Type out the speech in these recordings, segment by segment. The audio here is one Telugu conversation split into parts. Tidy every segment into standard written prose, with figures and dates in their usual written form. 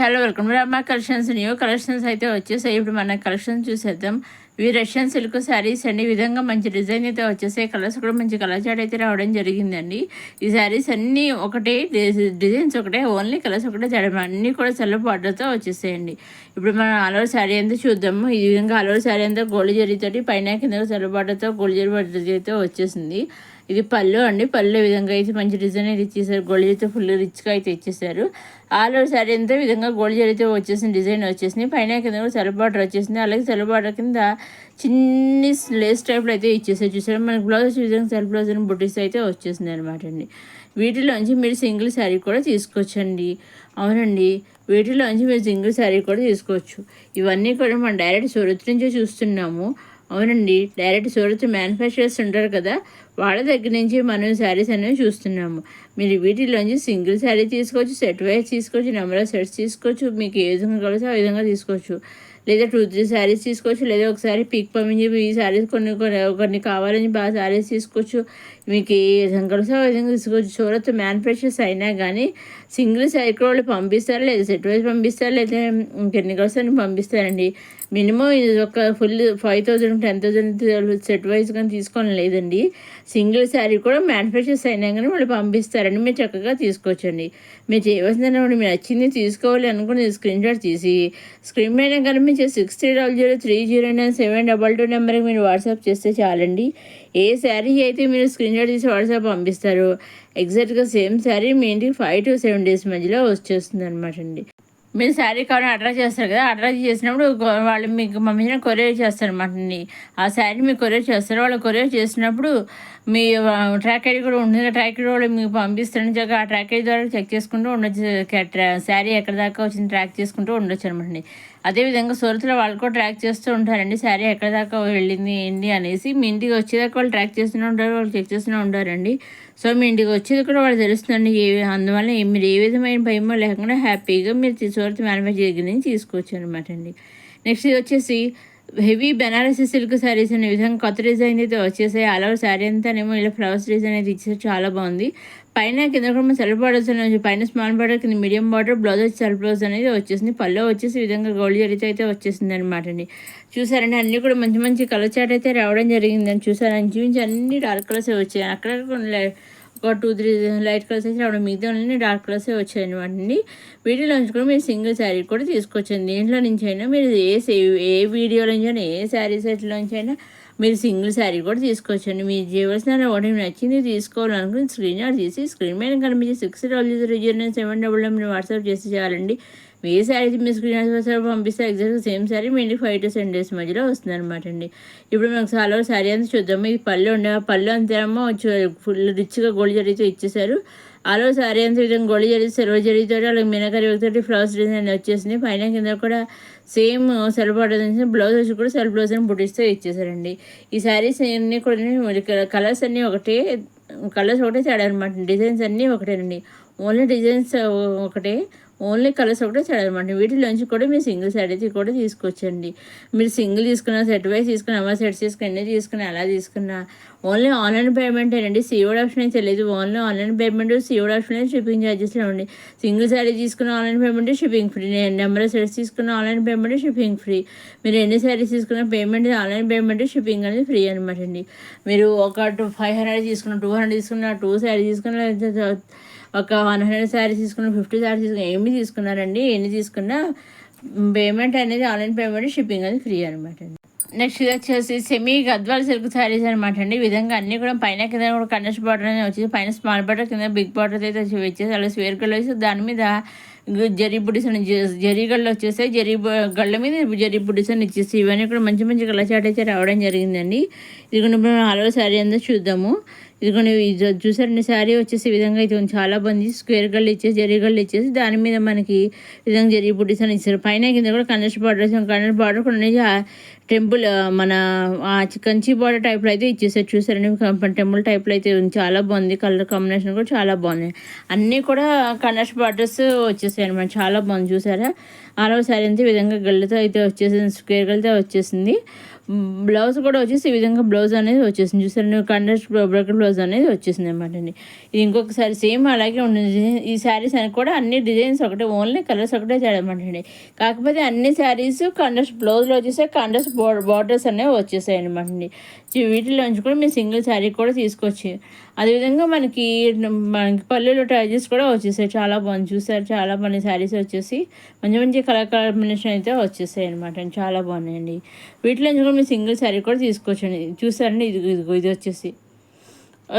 హలో వెల్కమ్ టు అమ్మ కలెక్షన్స్. న్యూ కలెక్షన్స్ అయితే వచ్చేసాయి. ఇప్పుడు మన కలెక్షన్స్ చూసేద్దాం. ఇవి రష్యన్ సిల్క్ శారీస్ అండి. ఈ విధంగా మంచి డిజైన్ అయితే వచ్చేసాయి. కలర్స్ కూడా మంచి కలర్ చాట్ అయితే రావడం జరిగిందండి. ఈ శారీస్ అన్నీ ఒకటే, డిజైన్స్ ఒకటే, ఓన్లీ కలర్స్ ఒకటే చాట్, అన్నీ కూడా సెల్ల బార్డర్తో వచ్చేసాయండి. ఇప్పుడు మనం ఆల్ శారీ అంతా చూద్దాము. ఈ విధంగా ఆల్ శారీ అంతా గోల్డ్ జరీతోటి పైన కింద సెల్ల బార్డర్తో గోల్డ్ జరీ బార్డర్ అయితే వచ్చేసింది. ఇది పళ్ళు అండి. పళ్ళు విధంగా అయితే మంచి డిజైన్ అయితే ఇచ్చేసారు. గోల్డ్ జరీతో ఫుల్ రిచ్గా అయితే ఇచ్చేసారు. ఆల్ ఓవర్ శారీ అంతా విధంగా గోల్డ్ జరీతో వచ్చేసిన డిజైన్ వచ్చేసింది. పైన కింద కూడా సెల్ బార్డర్ వచ్చేసింది. అలాగే సెల్ బార్డర్ కింద చిన్ని లేస్ టైప్లో అయితే ఇచ్చేసారు. చూసారు మనకి బ్లౌజ్ విధంగా సెల్ బ్లౌజ్ అని బుట్టీస్ అయితే వచ్చేసింది అనమాట అండి. వీటిలోంచి మీరు సింగిల్ శారీ కూడా తీసుకోవచ్చండి. అవునండి, వీటిలోంచి మీరు సింగిల్ శారీ కూడా తీసుకోవచ్చు. ఇవన్నీ కూడా మనం డైరెక్ట్ సూరత్ నుంచే చూస్తున్నాము. అవునండి, డైరెక్ట్ సూరత్ మ్యానుఫ్యాక్చరర్స్ ఉంటారు కదా, వాళ్ళ దగ్గర నుంచి మనం శారీస్ అనేవి చూస్తున్నాము. మీరు వీటిలోంచి సింగిల్ శారీ తీసుకోవచ్చు, సెట్ వైజ్ తీసుకోవచ్చు, నెంబర్ ఆఫ్ సెట్స్ తీసుకోవచ్చు. మీకు ఏ విధంగా కావాల్సి ఆ విధంగా తీసుకోవచ్చు. లేదా 2-3 శారీస్ తీసుకోవచ్చు. లేదా ఒకసారి పీక్ పంపించి ఈ శారీస్ కొన్ని కావాలని బాగా శారీస్ తీసుకోవచ్చు. మీకు ఏ విధంగా కావాల్సి ఆ విధంగా తీసుకోవచ్చు. సూరత్ మ్యానుఫ్యాక్చర్స్ అయినా కానీ సింగిల్ శారీ కూడా వాళ్ళు పంపిస్తారు, లేదా సెట్ వైజ్ పంపిస్తారు, లేదా ఇంకెన్ని కావాల్సి పంపిస్తారండి. మినిమం ఇది ఒక ఫుల్ 5,000 10,000 సెట్ వైజ్ కానీ తీసుకోవాలి లేదండి. సింగిల్ శారీ కూడా మ్యానుఫ్యాక్చర్స్ అయినా కానీ వాళ్ళు పంపిస్తారండి. మీరు చక్కగా తీసుకోవచ్చండి. మీరు చేయవలసిందంటే మీరు నచ్చింది తీసుకోవాలి అనుకుని స్క్రీన్ షాట్ తీసి స్క్రీన్ పైన కనిపించే 6300309722 నెంబర్కి మీరు వాట్సాప్ చేస్తే చాలండి. ఏ శారీ అయితే మీరు స్క్రీన్ షాట్ తీసి వాట్సాప్ పంపిస్తారో ఎగ్జాక్ట్గా సేమ్ శారీ మీ ఇంటికి 5 to 7 days మధ్యలో వచ్చేస్తుంది అనమాట అండి. మీరు శారీ కావాలని అట్రాక్ట్ చేస్తారు కదా, అట్రాక్ట్ చేసినప్పుడు వాళ్ళు మీకు పంపించిన కొరియర్ చేస్తారన్నమాట అండి. ఆ శారీ మీకు కొరియర్ చేస్తారు. వాళ్ళు కొరియర్ చేసినప్పుడు మీ ట్రాక్ ఐడి కూడా ఉంటుంది. ట్రాక్ ఐడి వాళ్ళు మీకు పంపిస్తారని చెప్పి ఆ ట్రాక్ ఐడి ద్వారా చెక్ చేసుకుంటూ ఉండొచ్చు. శారీ ఎక్కడ దాకా వచ్చింది ట్రాక్ చేసుకుంటూ ఉండొచ్చు అనమాట అండి. అదేవిధంగా సూరత్లో వాళ్ళు కూడా ట్రాక్ చేస్తూ ఉంటారండి. శారీ ఎక్కడ దాకా వెళ్ళింది ఏంటి అనేసి మీ ఇంటికి వచ్చేదాకా వాళ్ళు ట్రాక్ చేస్తూనే ఉంటారు, వాళ్ళు చెక్ చేస్తూనే ఉంటారండి. సో మీ ఇంటికి వచ్చేది కూడా వాళ్ళు తెలుస్తుందండి. అందువల్ల మీరు ఏ విధమైన భయమో లేకుండా హ్యాపీగా మీరు సూరత్ మ్యానుఫ్యాక్చర్ దగ్గర నుంచి తీసుకోవచ్చు అనమాట అండి. నెక్స్ట్ ఇది వచ్చేసి హెవీ బెనారసీ సిల్క్ శారీస్ అనే విధంగా కొత్త డిజైన్ అయితే వచ్చేసాయి. ఆల్ ఓవర్ శారీ అంతానేమో ఇలా ఫ్లవర్స్ డిజైన్ అయితే ఇచ్చేసి చాలా బాగుంది. పైన కింద కూడా సెల్ఫ్ బార్డర్స్ అనేది పైన స్మాల్ బార్డర్ కింద మీడియం బార్డర్, బ్లౌజ్ వచ్చి సెల్ఫ్ బ్లౌజ్ అనేది వచ్చేసింది. పళ్ళు వచ్చేసి ఈ విధంగా గోల్డ్ జరీతో అయితే వచ్చేసింది అనమాట అండి. చూసారండి, అన్నీ కూడా మంచి మంచి కలర్ చాట్ అయితే రావడం జరిగిందని చూసారు. చూపించి అన్ని డార్క్ కలర్స్ వచ్చాయి. అక్కడ ఒక 2-3 లైట్ కలర్స్ అయితే రావడం, మిగతా అన్ని డార్క్ కలర్స్ వచ్చాయి అనమాట అండి. వీడియోలో నుంచి కూడా మీరు సింగిల్ శారీ కూడా తీసుకోవచ్చండి. దీంట్లో నుంచి అయినా మీరు ఏ వీడియోలో నుంచి అయినా ఏ శారీ సెట్లో నుంచి అయినా మీరు సింగిల్ శారీ కూడా తీసుకోవచ్చండి. మీరు చేయవలసిన ఒకటి నచ్చింది తీసుకోవాలనుకుని స్క్రీన్ షాట్ తీసి స్క్రీన్ మీద కనిపించి 600007 వాట్సాప్ చేసి చాలండి. ఏ శారీ మీ స్క్రీన్ షాట్ పంపిస్తే ఎగ్జాక్ట్గా సేమ్ శారీ మీ ఇంటికి 5 to 7 days మధ్యలో వస్తుంది అనమాట అండి. ఇప్పుడు మనకు చాలా శారీ అంతా చూద్దాము. ఇది పళ్ళు ఉండే పళ్ళు అంతేమో ఫుల్ రిచ్గా గోల్డ్ జరీతో ఇచ్చేసారు. ఆలో శారీ అంతా విధంగా గోల్డ్ జరీ సిల్వర్ జరీతో అలాగే మీనాకరి తోటి ఫ్లవర్స్ డిజైన్ వచ్చేసింది. పైన కింద కూడా సేమ్ సెల్ఫ్ బార్డర్ బ్లౌజ్ వచ్చి కూడా సెల్ఫ్ బ్లౌజ్ అని బుట్టిస్తూ ఇచ్చేసారండి. ఈ శారీస్ అన్నీ కూడా కలర్స్ అన్నీ ఒకటే, కలర్స్ ఒకటే తేడా అనమాట. డిజైన్స్ అన్నీ ఒకటేనండి. ఓన్లీ డిజైన్స్ ఒకటే, ఓన్లీ కలర్స్ ఒకటే అనమాట. వీటిలోంచి కూడా మీరు సింగిల్ శారీ కూడా తీసుకోవచ్చండి. మీరు సింగిల్ తీసుకున్న, సెట్ వైజ్ తీసుకున్న, అమ్మ సెట్స్ తీసుకుని ఎన్ని తీసుకున్నా అలా తీసుకున్నా ఓన్లీ ఆన్లైన్ పేమెంట్ అండి. సీఓడ్ ఆప్షన్ అయితే లేదు. ఓన్లీ ఆన్లైన్ పేమెంట్, సీఓడ్ ఆప్షన్ అయితే షిప్పింగ్ ఛార్జెస్లో ఉండి. సింగిల్ శారీ తీసుకున్న online payment shipping free, number of sets తీసుకున్న ఆన్లైన్ పేమెంట్ షిప్పింగ్ ఫ్రీ. మీరు ఎన్ని శారీస్ తీసుకున్న పేమెంట్ ఆన్లైన్ పేమెంట్ షిప్పింగ్ అనేది ఫ్రీ అనమాట అండి. మీరు ఒక 500 తీసుకున్న, 200 తీసుకున్న, 2 శారీ తీసుకున్న, ఒక 100 శారీస్ తీసుకున్న, 50 శారీస్ తీసుకున్న, ఏమి తీసుకున్నారండి, ఎన్ని తీసుకున్నా పేమెంట్ అనేది ఆన్లైన్ పేమెంట్ షిప్పింగ్ అనేది ఫ్రీ అనమాట అండి. నెక్స్ట్ ఇది వచ్చేసి సెమీ గద్వాల్ సిల్క్ శారీస్ అనమాట అండి. ఈ విధంగా అన్నీ కూడా పైన కింద కూడా కండస్ బార్డర్ అనేది వచ్చేసి, పైన స్మాల్ బార్డర్ కింద బిగ్ బార్డర్ అయితే వచ్చేసి అలా స్వేర్ గళ్ళు వేసి దాని మీద జరీ బుడ్డిస్ అని జరీ గళ్ళు వచ్చేసాయి. గళ్ళ మీద జరీ బుడ్డిస్ అని ఇచ్చేసి ఇవన్నీ కూడా మంచి మంచి కలర్ చాట్ అయితే రావడం జరిగిందండి. ఇది కూడా ఆలో శారీ అంతా చూద్దాము. ఇదిగోండి చూసారండి, శారీ వచ్చేసి ఈ విధంగా అయితే చాలా బాగుంది. స్క్వేర్ గళ్ళు ఇచ్చేసి జరీ గళ్ళు ఇచ్చేసి దాని మీద మనకి విధంగా జరీ బుడ్డిస్ అని ఇచ్చారు. పైన కింద కూడా కండస్ బార్డర్ కూడా టెంపుల్ మన కంచి బార్డర్ టైప్లో అయితే ఇచ్చేసారు. చూసారండి, టెంపుల్ టైప్లో అయితే చాలా బాగుంది. కలర్ కాంబినేషన్ కూడా చాలా బాగుంది. అన్నీ కూడా కండస్ బార్డర్స్ వచ్చేసాయి అనమాట. చాలా బాగుంది. చూసారా, ఆరో శారీ అంతా విధంగా గళ్ళతో అయితే వచ్చేసింది, స్క్వేర్ గళ్ళతో వచ్చేసింది. బ్లౌజ్ కూడా వచ్చేసి ఈ విధంగా బ్లౌజ్ అనేది వచ్చేసింది. చూసారు కండెస్ట్ బ్రోకెట్ బ్లౌజ్ అనేది వచ్చేసింది అనమాట అండి. ఇది ఇంకొకసారి సేమ్ అలాగే ఉంటుంది. ఈ శారీస్ అని కూడా అన్ని డిజైన్స్ ఒకటే, ఓన్లీ కలర్స్ ఒకటే చేయడమాట అండి. కాకపోతే అన్ని శారీస్ కండెస్ట్ బ్లౌజ్లో వచ్చేసాయి, కండెస్ట్ బార్డర్స్ అనేవి వచ్చేసాయి అనమాట అండి. వీటిలోంచి కూడా మీరు సింగిల్ శారీ కూడా తీసుకోవచ్చు. అదేవిధంగా మనకి పల్లెలో టైజెస్ కూడా వచ్చేసాయి. చాలా బాగుంది చూసారు, చాలా బాగుంది శారీస్ వచ్చేసి మంచి మంచి కలర్ కాంబినేషన్ అయితే వచ్చేసాయి అనమాట. చాలా బాగున్నాయండి. వీటిలోంచి కూడా మీరు సింగిల్ శారీ కూడా తీసుకోవచ్చండి. చూసారండి, ఇది వచ్చేసి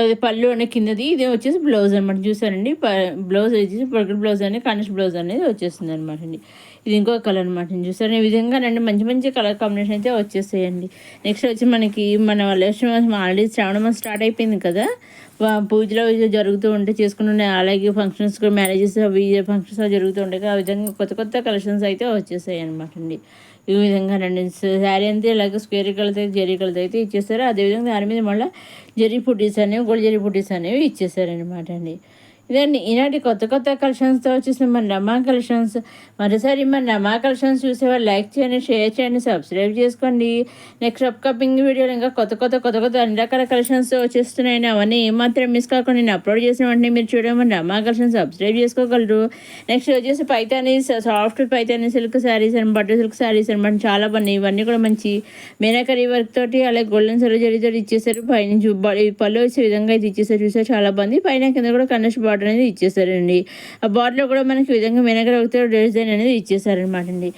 అది పళ్ళు అనే కిందది, ఇది వచ్చేసి బ్లౌజ్ అనమాట. చూసారండి, బ్లౌజ్ వచ్చేసి పొడగల్ బ్లౌజ్ అనేది కండెస్ట్ బ్లౌజ్ అనేది వచ్చేస్తుంది అనమాట అండి. ఇది ఇంకో కలర్ అనమాట. చూసారు, ఈ విధంగా మంచి మంచి కలర్ కాంబినేషన్ అయితే వచ్చేసాయండి. నెక్స్ట్ వచ్చి మనకి మన వరలక్ష్మి మాసం ఆల్రెడీ శ్రావణ మాసం స్టార్ట్ అయిపోయింది కదా, పూజలు జరుగుతూ ఉంటే చేసుకుంటుండే, అలాగే ఫంక్షన్స్ కూడా మ్యారేజెస్ అవి ఫంక్షన్స్ అవి జరుగుతూ ఉంటాయి. ఆ విధంగా కొత్త కొత్త కలెక్షన్స్ అయితే వచ్చేసాయి అనమాట అండి. ఈ విధంగా శారీ అంతే ఇలాగ స్క్వేర్ కలతో జెరీ కలతో అయితే ఇచ్చేస్తారు. అదేవిధంగా దాని మీద మళ్ళీ జెరీ పుట్టీస్ అనేవి, గోల్డ్ జెరీ పుట్టీస్ అనేవి ఇచ్చేసారనమాట అండి. ఇదండి ఈనాటి కొత్త కొత్త కలెక్షన్స్తో వచ్చేసిన మన రమా కలెక్షన్స్. మరోసారి మన రమా కలెక్షన్స్ చూసేవాళ్ళు లైక్ చేయండి, షేర్ చేయండి, సబ్స్క్రైబ్ చేసుకోండి. నెక్స్ట్ అప్కమింగ్ వీడియోలు ఇంకా కొత్త కొత్త అన్ని రకాల కలెక్షన్స్తో వచ్చేస్తున్నాయని అవన్నీ ఏమాత్రం మిస్ కాకుండా నేను అప్లోడ్ చేసిన వెంటనే మీరు చూడడం మన రమా కలెక్షన్స్ సబ్స్క్రైబ్ చేసుకోగలరు. నెక్స్ట్ వచ్చేసి Paithani soft Paithani silk saris and butter silk saris అనమాట. చాలా బాగున్నాయి. ఇవన్నీ కూడా మంచి మీనాకరీ వర్క్ తోటి అలాగే గోల్డెన్ సర్వ్ జరీతో ఇచ్చేసారు. పైనుంచి పళ్ళు వచ్చే విధంగా అయితే ఇచ్చేసారు. చూసారు, చాలా బాగుంది. పైన కింద కూడా కండెస్ట్ బార్డర్ అనేది ఇచ్చేసారండి. ఆ బార్డర్లో కూడా మనకి విధంగా మీనాకరీ వర్క్తో డిజైన్ అనేది ఇచ్చేసారనమాట అండి.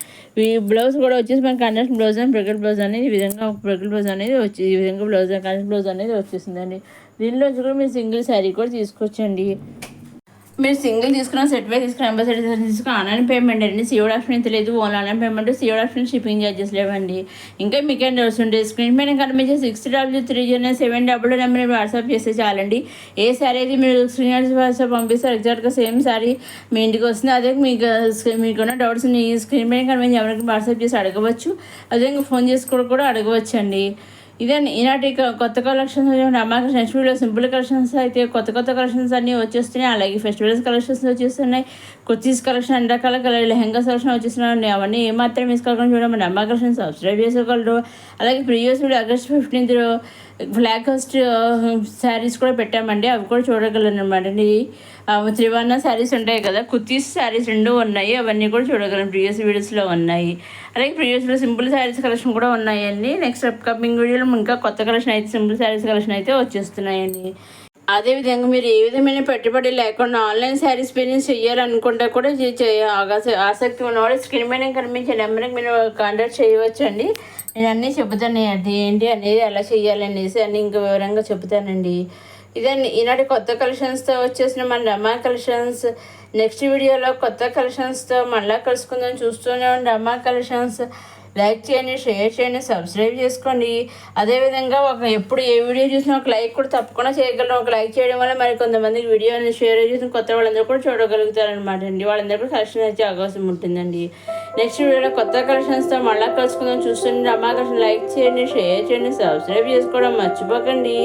ఈ బ్లౌజ్ కూడా వచ్చేసి మనకి కండెస్ట్ బ్లౌజ్ అండ్ బ్రకెట్ బ్లౌజ్ అనేది ఈ విధంగా బ్రకెట్ బ్లౌజ్ అనేది వచ్చి ఈ విధంగా కండెస్ట్ బ్లౌజ్ అనేది వచ్చేసిందండి. దీనిలో కూడా మీరు సింగిల్ శారీ కూడా తీసుకొచ్చండి. మీరు సింగిల్ తీసుకున్న సెట్ వై తీసుకున్న ఎంబసెట్ తీసుకున్న ఆన్లైన్ పేమెంట్ అండి. సిఓడి ఆప్షన్ అయితే లేదు, only online payment. COD option shipping charges లేవండి. ఇంకా మీకేం డౌట్స్ ఉంటే స్క్రీన్ పైన కనిపించే 60W307 నెంబర్ వాట్సాప్ చేస్తే చాలండి. ఏ శారీ అయితే మీరు స్క్రీన్ వాట్సాప్ పంపిస్తారు ఎగ్జాక్ట్గా సేమ్ శారీ మీ ఇంటికి వస్తుంది. అదే మీకున్న డౌట్స్ స్క్రీన్ పైన కనిపించి ఎవరికి వాట్సాప్ చేసి అడగవచ్చు. అదే ఫోన్ చేసి కూడా అడగవచ్చు అండి. ఇదండి ఈనాటి కొత్త collections. Ramakrishna next video simple collections అయితే కొత్త కలెక్షన్స్ అన్నీ వచ్చేస్తున్నాయి. అలాగే ఫెస్టివల్స్ కలెక్షన్స్ వచ్చేస్తున్నాయి. కుర్తీస్ కలెక్షన్ అన్ని రకాల లెహంగా కలెక్షన్ వచ్చేస్తున్నాయి. అవన్నీ ఏమాత్రం మిస్ కాకుండా చూడడం రమాకృష్ణ సబ్స్క్రైబ్ చేసుకోగలరు. అలాగే previous video August 15th flag host saris కూడా పెట్టామండి, అవి కూడా చూడగలరు అనమాట. త్రివర్ణ శారీస్ ఉంటాయి కదా, కుర్తీస్ శారీస్ 2 ఉన్నాయి, అవన్నీ కూడా చూడగలం. ప్రీవియస్ వీడియోస్లో ఉన్నాయి. అలాగే ప్రీవియస్లో సింపుల్ శారీస్ కలెక్షన్ కూడా ఉన్నాయండి. నెక్స్ట్ అప్కమింగ్ వీడియోలో ఇంకా కొత్త కలెక్షన్ అయితే సింపుల్ శారీస్ కలెక్షన్ అయితే వచ్చేస్తున్నాయండి. అదేవిధంగా మీరు ఏ విధమైన పెట్టుబడి లేకుండా ఆన్లైన్ శారీస్ బిజినెస్ చేయాలనుకుంటే కూడా ఆసక్తి ఉన్నవాడు స్క్రీన్ మీద కనిపించే నెంబర్కి మీరు కాంటాక్ట్ చేయవచ్చండి. నేను అన్నీ చెబుతాను ఏంటి అనేది ఎలా చేయాలనేసి అన్నీ ఇంకా వివరంగా చెబుతానండి. ఇదండి ఈనాటి కొత్త కలెక్షన్స్తో వచ్చేసిన మన రమా కలెక్షన్స్. నెక్స్ట్ వీడియోలో కొత్త కలెక్షన్స్తో మళ్ళీ కలుసుకుందాం. చూస్తూనే ఉండి రమా కలెక్షన్స్. లైక్ చేయండి, షేర్ చేయండి, సబ్స్క్రైబ్ చేసుకోండి. అదేవిధంగా ఎప్పుడు ఏ వీడియో చూసినా ఒక లైక్ కూడా తప్పకుండా చేయగలరు. ఒక లైక్ చేయడం వల్ల మరి కొంతమందికి వీడియోని షేర్ చేసిన కొత్త వాళ్ళందరూ కూడా చూడగలుగుతారనమాట అండి. వాళ్ళందరూ కూడా కలెక్షన్ వచ్చే అవకాశం ఉంటుందండి. నెక్స్ట్ వీడియోలో కొత్త కలెక్షన్స్తో మళ్ళీ కలుసుకుందాం. చూస్తుంటే రమా కలెక్షన్ లైక్ చేయండి, షేర్ చేయండి, సబ్స్క్రైబ్ చేసుకోవడం మర్చిపోకండి.